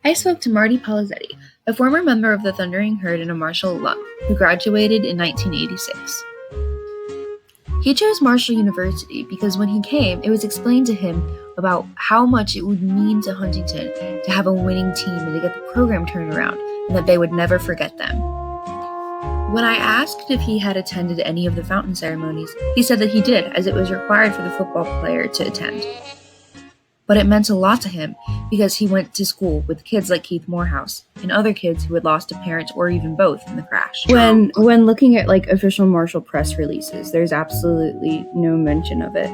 I spoke to Marty Palazeti, a former member of the Thundering Herd and a Marshall alum, who graduated in 1986. He chose Marshall University because when he came, it was explained to him about how much it would mean to Huntington to have a winning team and to get the program turned around, and that they would never forget them. When I asked if he had attended any of the fountain ceremonies, he said that he did, as it was required for the football player to attend. But it meant a lot to him because he went to school with kids like Keith Morehouse and other kids who had lost a parent or even both in the crash. When looking at official Marshall press releases, there's absolutely no mention of it.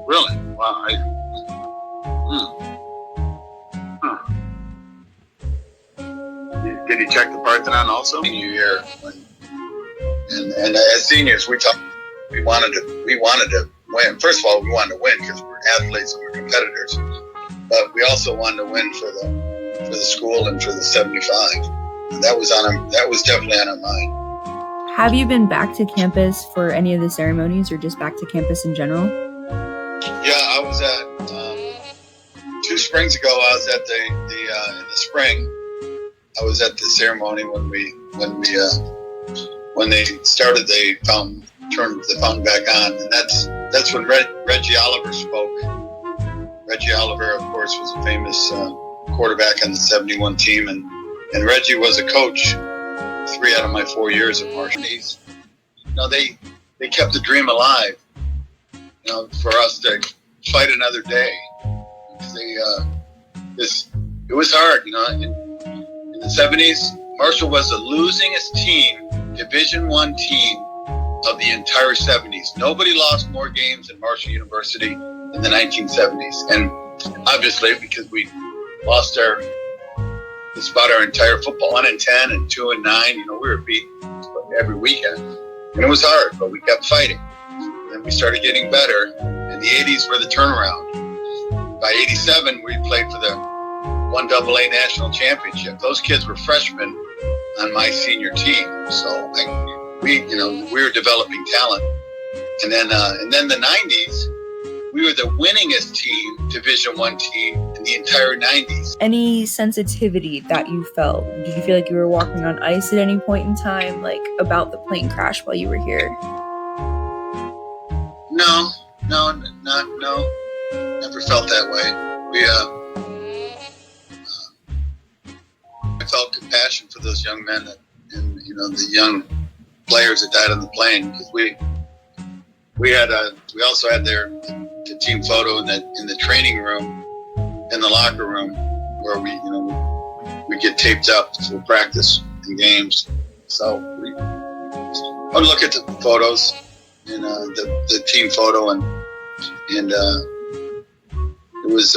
Really? Wow. Did he check the Parthenon also? Senior year, and as seniors, we wanted to win. First of all, we wanted to win because we're athletes and we're competitors. But we also wanted to win for the school and for the 75. That was definitely on our mind. Have you been back to campus for any of the ceremonies, or just back to campus in general? Yeah, I was at 2 springs ago. I was at the in the spring. I was at the ceremony when they started the fountain, turned the fountain back on, and that's when Reggie Oliver spoke. Reggie Oliver, of course, was a famous quarterback on the 71 team, and Reggie was a coach 3 out of my 4 years at Marshall. They kept the dream alive, for us to fight another day. It was hard, in the 70s, Marshall was the losingest team, Division I team of the entire 70s. Nobody lost more games in Marshall University in the 1970s. And obviously, because we lost just about our entire football, 1-10 and 2-9, we were beat every weekend. And it was hard, but we kept fighting. Then we started getting better, and the 80s were the turnaround. By 87, we played for the 1AA National Championship. Those kids were freshmen on my senior team, so we were developing talent. And then the 90s, we were the winningest team, Division I team in the entire 90s. Any sensitivity that you felt? Did you feel like you were walking on ice at any point in time, about the plane crash while you were here? No, never felt that way. I felt compassion for those young men and the young players that died on the plane, because we also had the team photo in the training room, in the locker room, where we get taped up for practice and games. So I would look at the photos and the team photo, and it was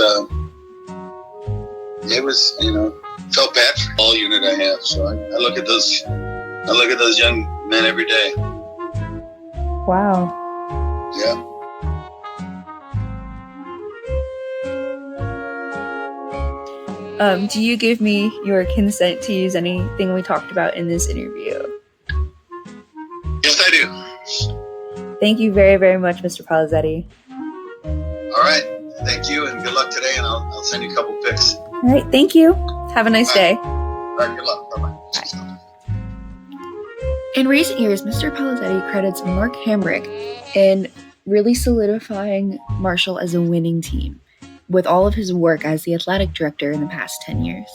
felt bad for all unit I have. So I look at those young men every day. Wow. Yeah. Do you give me your consent to use anything we talked about in this interview? Yes, I do. Thank you very, very much, Mr. Palazeti. All right. Thank you, and good luck today, and I'll send you a couple pics. All right. Thank you. Have a nice day. All right. Good luck. Bye-bye. Bye. In recent years, Mr. Palazeti credits Mark Hamrick in really solidifying Marshall as a winning team with all of his work as the athletic director in the past 10 years.